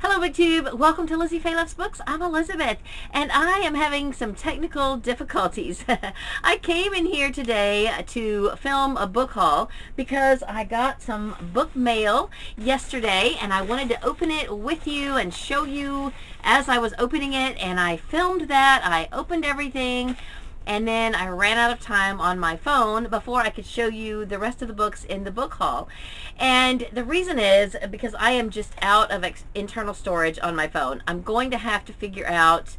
Hello BookTube, welcome to Lizziefaye Loves Books. I'm Elizabeth and I am having some technical difficulties. I came in here today to film a book haul because I got some book mail yesterday and I wanted to open it with you and show you as I was opening it, and I filmed that. I opened everything and then I ran out of time on my phone before I could show you the rest of the books in the book haul. And the reason is because I am just out of internal storage on my phone. I'm going to have to figure out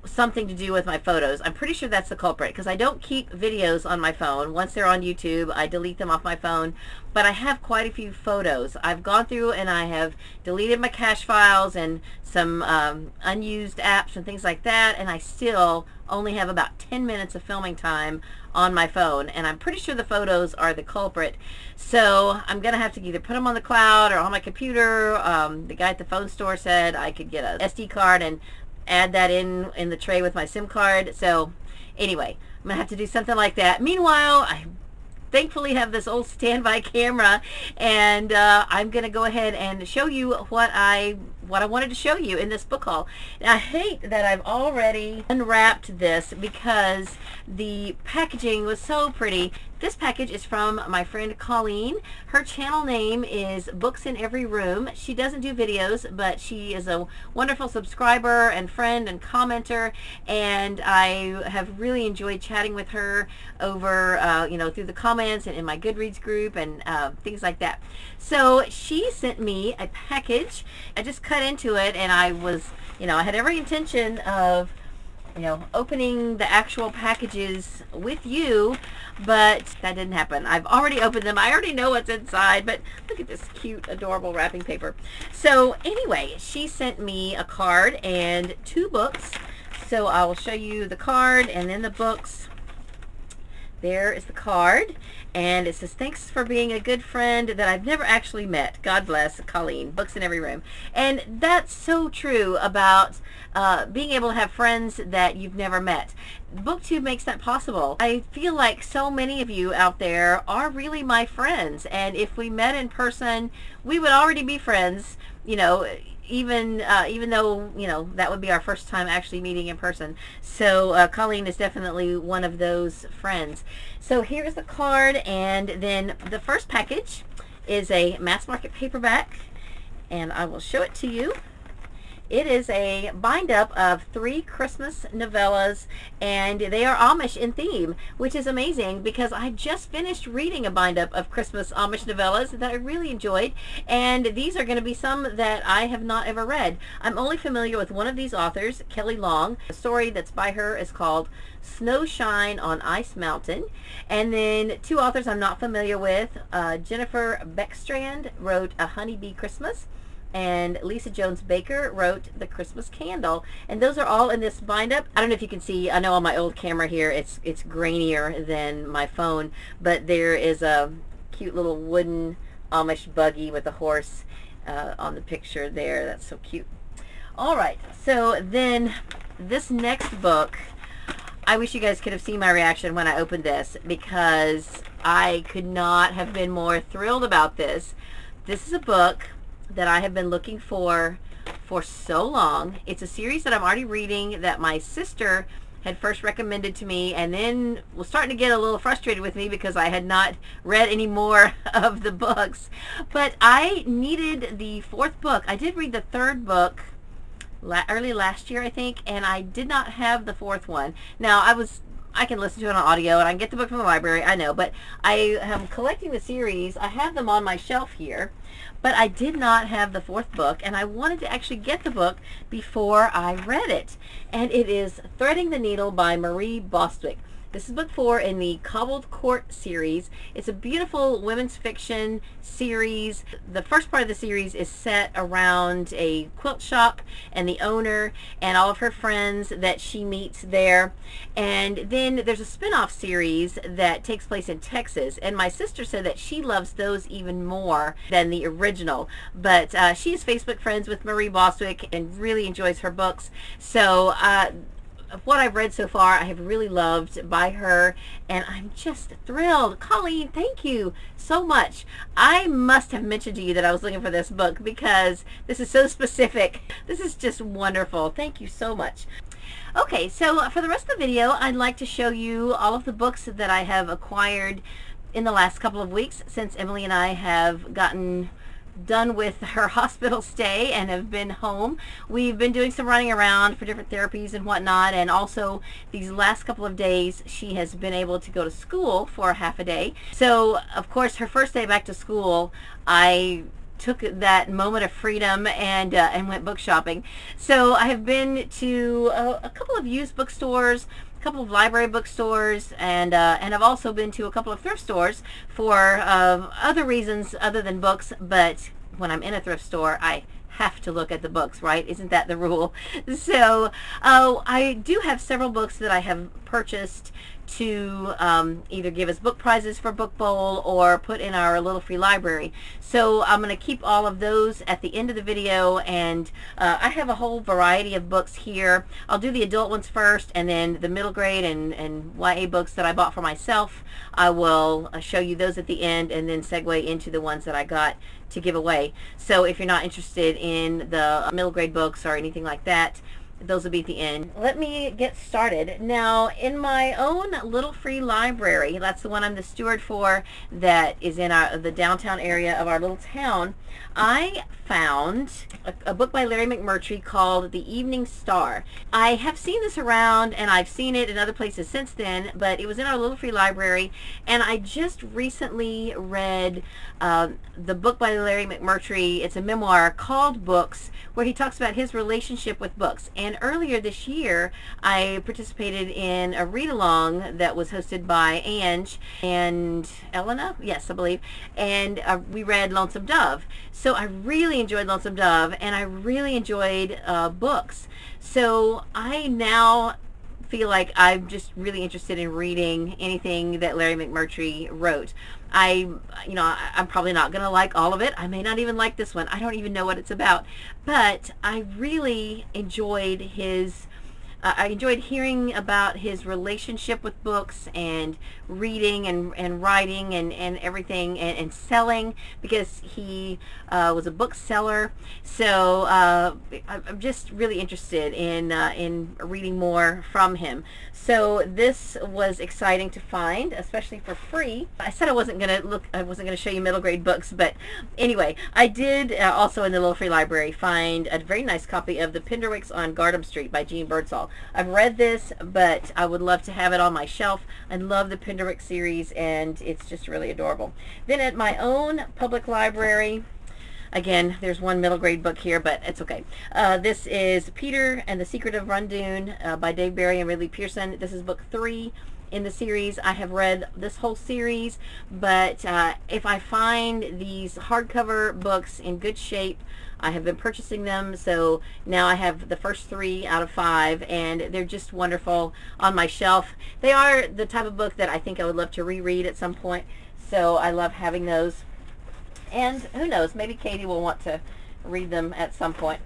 something to do with my photos. I'm pretty sure that's the culprit because I don't keep videos on my phone. Once they're on YouTube, I delete them off my phone, but I have quite a few photos. I've gone through and I have deleted my cache files and some unused apps and things like that, and I still only have about 10 minutes of filming time on my phone, and I'm pretty sure the photos are the culprit. So I'm gonna have to either put them on the cloud or on my computer. The guy at the phone store said I could get a SD card and add that in the tray with my SIM card. So anyway, I'm gonna have to do something like that. Meanwhile, I thankfully have this old standby camera, and I'm gonna go ahead and show you what I wanted to show you in this book haul. Now, I hate that I've already unwrapped this because the packaging was so pretty. This package is from my friend Colleen. Her channel name is Books in Every Room. She doesn't do videos, but she is a wonderful subscriber and friend and commenter, and I have really enjoyed chatting with her over, through the comments and in my Goodreads group and things like that. So she sent me a package. I just cut into it, and I was, I had every intention of opening the actual packages with you, but that didn't happen. I've already opened them. I already know what's inside, but look at this cute, adorable wrapping paper. So anyway, she sent me a card and 2 books. So I will show you the card and then the books. There is the card, and it says, "Thanks for being a good friend that I've never actually met. God bless, Colleen. Books in Every Room." And that's so true about being able to have friends that you've never met. BookTube makes that possible. I feel like so many of you out there are really my friends, and if we met in person, we would already be friends, even though that would be our first time actually meeting in person. So Colleen is definitely one of those friends. So here's the card, and then the first package is a mass market paperback, and I will show it to you. It is a bind-up of 3 Christmas novellas, and they are Amish in theme, which is amazing because I just finished reading a bind-up of Christmas Amish novellas that I really enjoyed, and these are going to be some that I have not ever read. I'm only familiar with one of these authors, Kelly Long. The story that's by her is called Snow Shine on Ice Mountain, and then 2 authors I'm not familiar with. Jennifer Beckstrand wrote A Honeybee Christmas, and Lisa Jones Baker wrote The Christmas Candle, and those are all in this bind-up. I don't know if you can see, I know on my old camera here it's grainier than my phone, but there is a cute little wooden Amish buggy with a horse on the picture there. That's so cute. Alright, so then this next book, I wish you guys could have seen my reaction when I opened this because I could not have been more thrilled about this. This is a book that I have been looking for so long. It's a series that I'm already reading that my sister had first recommended to me, and then was starting to get a little frustrated with me because I had not read any more of the books. But I needed the 4th book. I did read the 3rd book early last year, I think, and I did not have the 4th one. Now, I can listen to it on audio, and I can get the book from the library, I know, but I am collecting the series. I have them on my shelf here, but I did not have the 4th book, and I wanted to actually get the book before I read it. And it is Threading the Needle by Marie Bostwick. This is book 4 in the Cobbled Court series. It's a beautiful women's fiction series. The first part of the series is set around a quilt shop and the owner and all of her friends that she meets there. And then there's a spin-off series that takes place in Texas, and my sister said that she loves those even more than the original. But she is Facebook friends with Marie Bostwick and really enjoys her books. So of what I've read so far, I have really loved by her, and I'm just thrilled. Colleen, thank you so much. I must have mentioned to you that I was looking for this book because this is so specific. This is just wonderful. Thank you so much. Okay, so for the rest of the video, I'd like to show you all of the books that I have acquired in the last couple of weeks since Emily and I have gotten done with her hospital stay and have been home. We've been doing some running around for different therapies and whatnot, and also these last couple of days she has been able to go to school for half a day. So of course her first day back to school, I took that moment of freedom and went book shopping. So I have been to a couple of used bookstores, a couple of library bookstores, and I've also been to a couple of thrift stores for other reasons other than books. But when I'm in a thrift store, I have to look at the books, right? Isn't that the rule? So I do have several books that I have purchased to either give as book prizes for Book Bowl or put in our little free library. So I'm going to keep all of those at the end of the video, and I have a whole variety of books here. I'll do the adult ones first, and then the middle grade and YA books that I bought for myself, I will show you those at the end, and then segue into the ones that I got to give away. So if you're not interested in the middle grade books or anything like that, those will be at the end. Let me get started. Now, in my own little free library, that's the one I'm the steward for, that is in the downtown area of our little town, I found a book by Larry McMurtry called The Evening Star. I have seen this around, and I've seen it in other places since then, but it was in our little free library, and I just recently read the book by Larry McMurtry. It's a memoir called Books, where he talks about his relationship with books. And earlier this year, I participated in a read-along that was hosted by Ange and Elena, yes, I believe, and we read Lonesome Dove. So I really enjoyed Lonesome Dove, and I really enjoyed books. So I now feel like I'm just really interested in reading anything that Larry McMurtry wrote. I'm probably not going to like all of it. I may not even like this one. I don't even know what it's about. But I really enjoyed his I enjoyed hearing about his relationship with books and reading and writing and everything, and selling, because he was a bookseller. So I'm just really interested in reading more from him. So this was exciting to find, especially for free. I said I wasn't going to show you middle grade books, but anyway, I did also in the little free library find a very nice copy of The Pinderwicks on Gardam Street by Jean Birdsall. I've read this, but I would love to have it on my shelf. I love the Pinderwick series, and it's just really adorable. Then at my own public library, again, there's one middle grade book here, but it's okay. This is Peter and the Secret of Rundune by Dave Barry and Ridley Pearson. This is book 3 in the series. I have read this whole series, but if I find these hardcover books in good shape, I have been purchasing them. So now I have the first 3 out of 5, and they're just wonderful on my shelf. They are the type of book that I think I would love to reread at some point, so I love having those. And who knows, maybe Katie will want to read them at some point.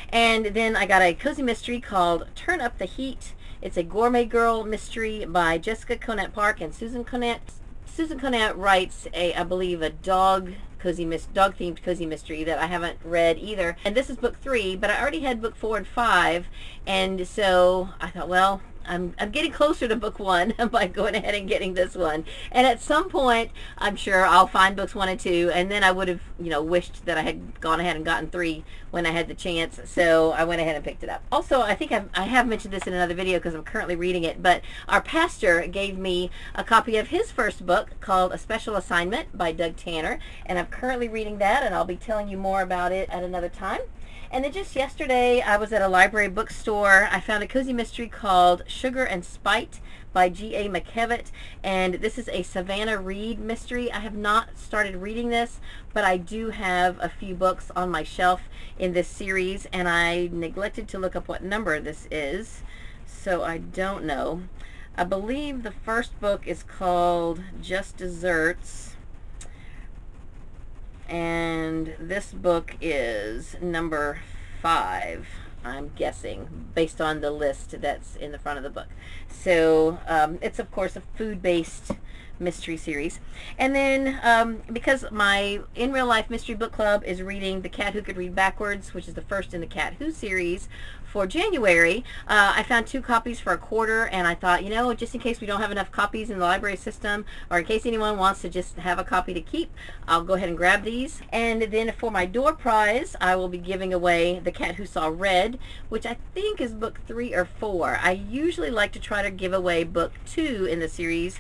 And then I got a cozy mystery called Turn Up the Heat. It's a gourmet girl mystery by Jessica Conant Park and Susan Conant. Susan Conant writes I believe a dog-themed cozy mystery that I haven't read either. And this is book 3, but I already had book 4 and 5, and so I thought, well, I'm getting closer to book 1 by going ahead and getting this one. And at some point, I'm sure I'll find books 1 and 2, and then I would have, wished that I had gone ahead and gotten 3 when I had the chance. So I went ahead and picked it up. Also, I think I have mentioned this in another video because I'm currently reading it, but our pastor gave me a copy of his first book called A Special Assignment by Doug Tanner, and I'm currently reading that, and I'll be telling you more about it at another time. And then just yesterday, I was at a library bookstore. I found a cozy mystery called Sugar and Spite by G.A. McKevitt, and this is a Savannah Reed mystery. I have not started reading this, but I do have a few books on my shelf in this series, and I neglected to look up what number this is, so I don't know. I believe the first book is called Just Desserts, and this book is number 5. I'm guessing, based on the list that's in the front of the book. So it's, of course, a food-based mystery series. And then because my in real life mystery book club is reading The Cat Who Could Read Backwards, which is the first in the Cat Who series for January, I found 2 copies for $1, and I thought, you know, just in case we don't have enough copies in the library system, or in case anyone wants to just have a copy to keep, I'll go ahead and grab these. And then for my door prize, I will be giving away The Cat Who Saw Red, which I think is book 3 or 4. I usually like to try to give away book 2 in the series,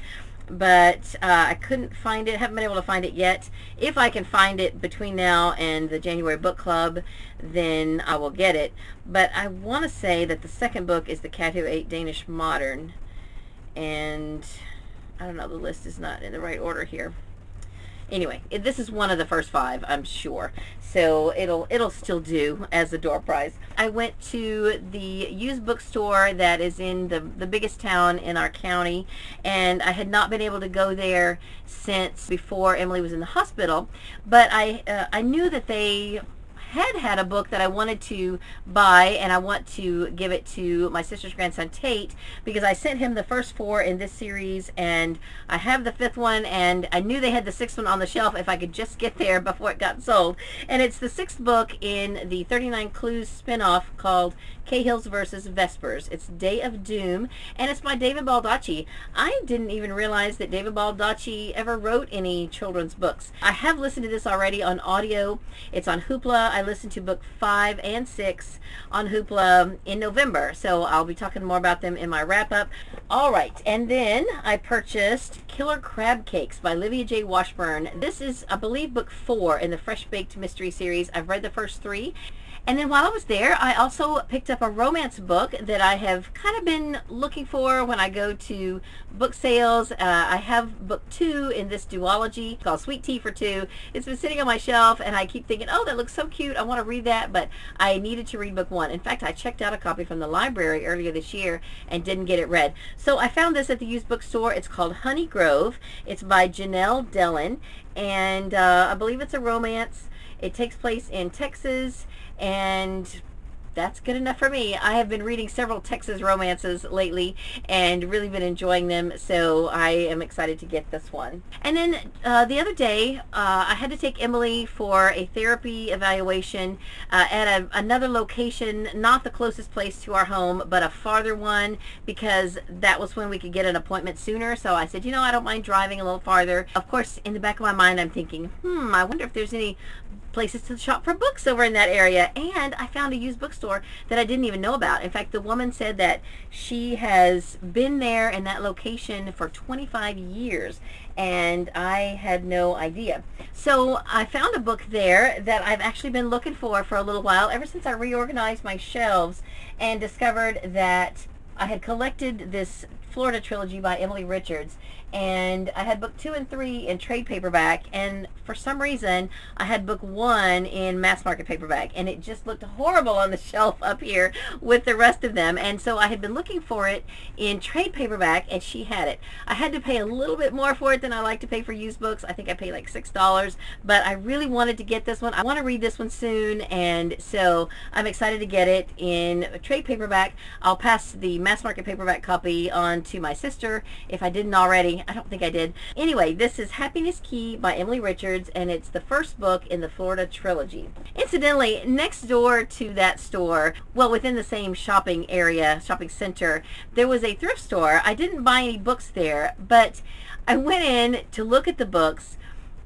but I couldn't find it, haven't been able to find it yet. If I can find it between now and the January book club, then I will get it. But I want to say that the second book is The Cat Who Ate Danish Modern, and I don't know, the list is not in the right order here. Anyway, this is one of the first 5, I'm sure. So it'll still do as a door prize. I went to the used bookstore that is in the biggest town in our county, and I had not been able to go there since before Emily was in the hospital. But I knew that they had a book that I wanted to buy, and I want to give it to my sister's grandson Tate, because I sent him the first 4 in this series, and I have the 5th one, and I knew they had the 6th one on the shelf if I could just get there before it got sold. And it's the 6th book in the 39 Clues spin-off called Cahill's versus Vespers. It's Day of Doom, and it's by David Baldacci. I didn't even realize that David Baldacci ever wrote any children's books. I have listened to this already on audio. It's on Hoopla. I listened to book 5 and 6 on Hoopla in November, so I'll be talking more about them in my wrap-up. All right, and then I purchased Killer Crab Cakes by Livia J. Washburn. This is, I believe, book 4 in the Fresh Baked Mystery series. I've read the first 3. And then while I was there, I also picked up a romance book that I have kind of been looking for when I go to book sales. I have book 2 in this duology called Sweet Tea for 2. It's been sitting on my shelf, and I keep thinking, oh, that looks so cute, I want to read that, but I needed to read book 1. In fact, I checked out a copy from the library earlier this year and didn't get it read. So I found this at the used bookstore. It's called Honey Grove. It's by Janelle Dellin, and I believe it's a romance. It takes place in Texas, and that's good enough for me. I have been reading several Texas romances lately and really been enjoying them, so I am excited to get this one. And then the other day, I had to take Emily for a therapy evaluation at another location, not the closest place to our home, but a farther one, because that was when we could get an appointment sooner. So I said, you know, I don't mind driving a little farther. Of course, in the back of my mind, I'm thinking, I wonder if there's any places to shop for books over in that area. And I found a used bookstore that I didn't even know about. In fact, the woman said that she has been there in that location for 25 years, and I had no idea. So I found a book there that I've actually been looking for a little while, ever since I reorganized my shelves and discovered that I had collected this Florida trilogy by Emily Richards, and I had book 2 and 3 in trade paperback, and for some reason I had book 1 in mass market paperback, and it just looked horrible on the shelf up here with the rest of them. And so I had been looking for it in trade paperback, and she had it. I had to pay a little bit more for it than I like to pay for used books. I think I paid like $6, but I really wanted to get this one. I want to read this one soon, and so I'm excited to get it in trade paperback. I'll pass the mass market paperback copy on to my sister if I didn't already. I don't think I did. Anyway, this is Happiness Key by Emily Richards, and it's the first book in the Florida trilogy. Incidentally, next door to that store, well, within the same shopping area, shopping center, there was a thrift store. I didn't buy any books there, but I went in to look at the books,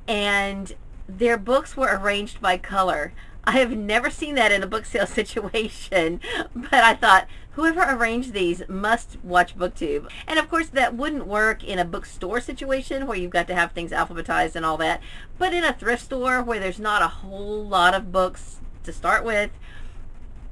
and their books were arranged by color. I have never seen that in a book sale situation, but I thought, whoever arranged these must watch BookTube. And of course that wouldn't work in a bookstore situation where you've got to have things alphabetized and all that, but in a thrift store where there's not a whole lot of books to start with,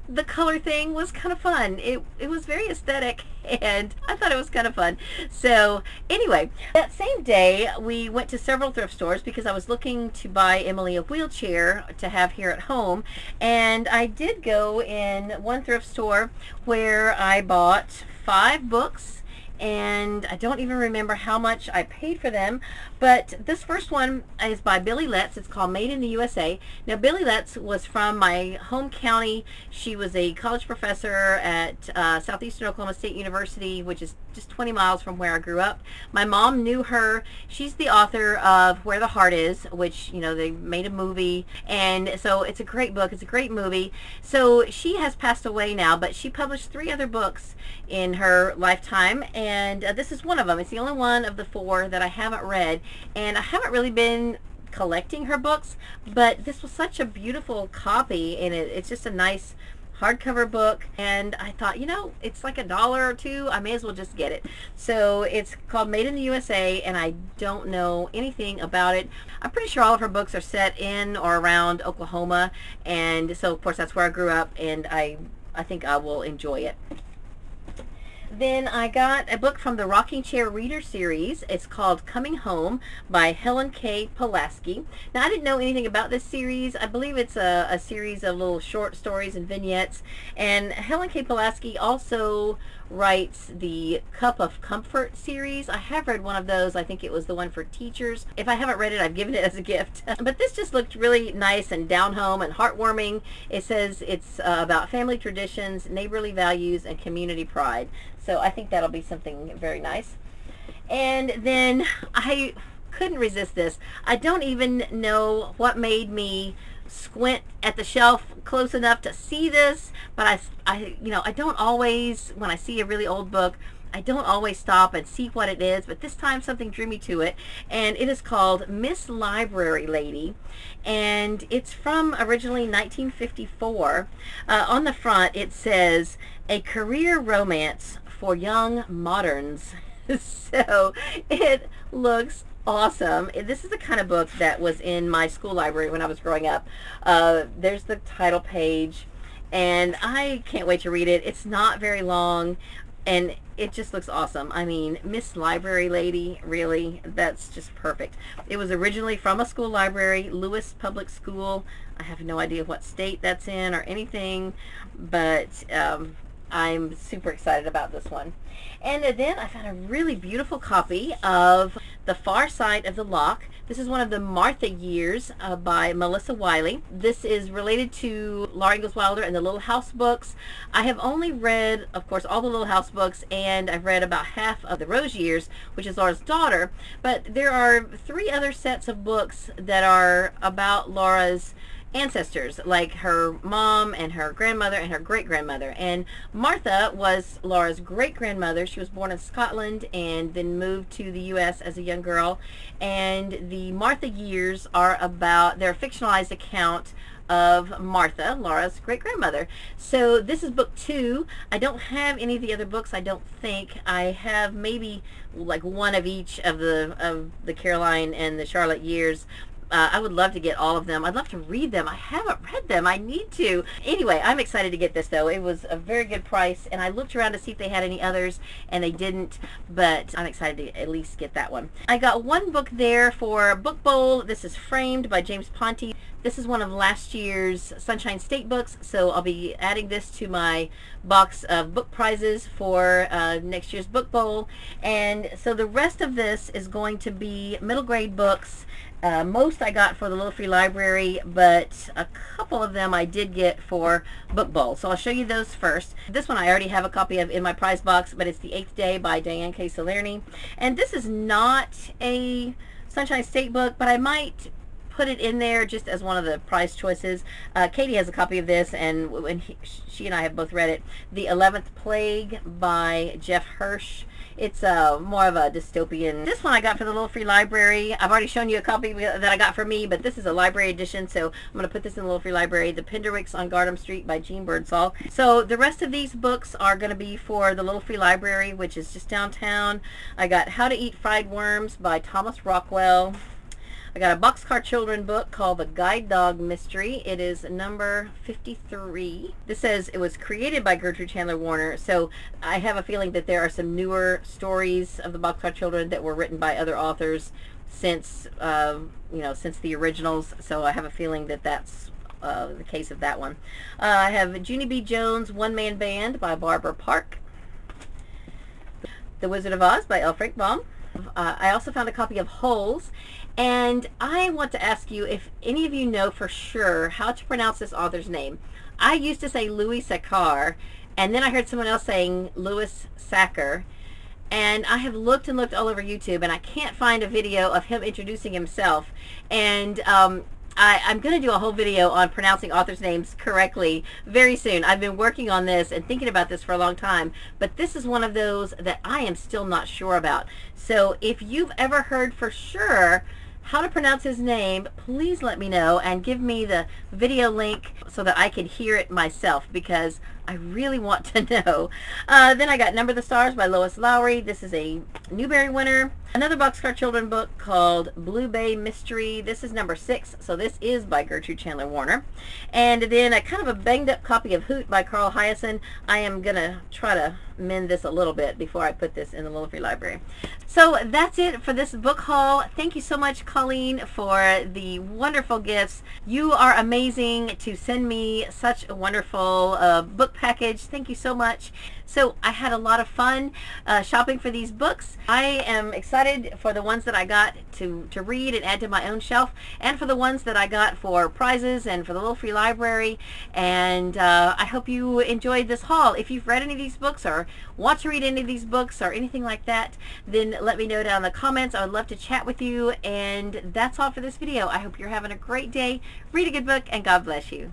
the color thing was kind of fun. It was very aesthetic, and I thought it was kind of fun. So anyway, that same day we went to several thrift stores because I was looking to buy Emily a wheelchair to have here at home, and I did go in one thrift store where I bought 5 books, and I don't even remember how much I paid for them, But this first one is by Billy Letts. It's called Made in the USA. Now, Billy Letts was from my home county. She was a college professor at Southeastern Oklahoma State University, which is just 20 miles from where I grew up. My mom knew her. She's the author of Where the Heart Is, which, you know, they made a movie. And so it's a great book. It's a great movie. So she has passed away now, but she published 3 other books in her lifetime, and this is one of them. It's the only one of the 4 that I haven't read, and I haven't really been collecting her books, but this was such a beautiful copy, and it's just a nice hardcover book, and I thought, you know, it's like $1 or $2, I may as well just get it. So it's called Made in the USA, and I don't know anything about it. I'm pretty sure all of her books are set in or around Oklahoma, and so of course that's where I grew up, and I think I will enjoy it. Then I got a book from the Rocking Chair Reader series. It's called Coming Home by Helen K. Pulaski. Now, I didn't know anything about this series. I believe it's a series of little short stories and vignettes. And Helen K. Pulaski also writes the Cup of Comfort series. I have read one of those. I think it was the one for teachers. If I haven't read it, I've given it as a gift. But this just looked really nice and down home and heartwarming. It says it's about family traditions, neighborly values, and community pride. So I think that'll be something very nice. And then I couldn't resist this. I don't even know what made me squint at the shelf close enough to see this, but you know, I don't always, when I see a really old book, I don't always stop and see what it is, but this time something drew me to it, and it is called Miss Library Lady, and it's from originally 1954. On the front it says, a career romance for young moderns. So it looks awesome. This is the kind of book that was in my school library when I was growing up. There's the title page, and I can't wait to read it. It's not very long, and it just looks awesome. I mean, Miss Library Lady, really, that's just perfect. It was originally from a school library, Lewis Public School. I have no idea what state that's in or anything, but I'm super excited about this one. And then I found a really beautiful copy of The Far Side of the Loch. This is one of the Martha Years by Melissa Wiley. This is related to Laura Ingalls Wilder and the Little House books. I have only read, of course, all the Little House books, and I've read about half of the Rose Years, which is Laura's daughter. But there are 3 other sets of books that are about Laura's ancestors, like her mom and her grandmother and her great-grandmother. And Martha was Laura's great-grandmother. She was born in Scotland and then moved to the U.S. as a young girl. And the Martha Years are about their fictionalized account of Martha, Laura's great-grandmother. So this is book 2. I don't have any of the other books, I don't think. I have maybe like one of each of the Caroline and the Charlotte Years. I would love to get all of them. I'd love to read them. I haven't read them. I need to. Anyway, I'm excited to get this, though. It was a very good price, and I looked around to see if they had any others, and they didn't, but I'm excited to at least get that one. I got one book there for Book Bowl. This is Framed by James Ponti. This is one of last year's Sunshine State books, so I'll be adding this to my box of book prizes for next year's Book Bowl. And so the rest of this is going to be middle grade books. Most I got for the Little Free Library, but a couple of them I did get for Book Bowl. So I'll show you those first. This one I already have a copy of in my prize box, but it's The Eighth Day by Diane K. Salerni. And this is not a Sunshine State book, but I might put it in there just as one of the prize choices. Katie has a copy of this, and she and I have both read it. The 11th Plague by Jeff Hirsch. It's more of a dystopian. This one I got for the Little Free Library. I've already shown you a copy that I got for me, but this is a library edition, so I'm going to put this in the Little Free Library. The Penderwicks on Gardam Street by Jean Birdsall. So the rest of these books are going to be for the Little Free Library, which is just downtown. I got How to Eat Fried Worms by Thomas Rockwell. I got a Boxcar Children book called The Guide Dog Mystery. It is number 53. This says it was created by Gertrude Chandler Warner, so I have a feeling that there are some newer stories of the Boxcar Children that were written by other authors since, since the originals, so I have a feeling that that's the case of that one. I have Junie B. Jones' One Man Band by Barbara Park. The Wizard of Oz by L. Frank Baum. I also found a copy of Holes, and I want to ask you if any of you know for sure how to pronounce this author's name. I used to say Louis Sachar, and then I heard someone else saying Louis Sachar, and I have looked and looked all over YouTube, and I can't find a video of him introducing himself. And I'm going to do a whole video on pronouncing authors' names correctly very soon. I've been working on this and thinking about this for a long time, but this is one of those that I am still not sure about. So if you've ever heard for sure how to pronounce his name, please let me know and give me the video link so that I can hear it myself, because I really want to know. Then I got Number the Stars by Lois Lowry. This is a Newbery winner. Another Boxcar Children book called Blue Bay Mystery. This is number 6, so this is by Gertrude Chandler Warner. And then a kind of a banged up copy of Hoot by Carl Hyacin. I am going to try to mend this a little bit before I put this in the Little Free Library. So that's it for this book haul. Thank you so much, Colleen, for the wonderful gifts. You are amazing to send me such a wonderful book package. Thank you so much. So I had a lot of fun shopping for these books. I am excited for the ones that I got to read and add to my own shelf, and for the ones that I got for prizes and for the Little Free Library. And I hope you enjoyed this haul. If you've read any of these books or want to read any of these books or anything like that, then let me know down in the comments. I would love to chat with you. And that's all for this video. I hope you're having a great day. Read a good book, and God bless you.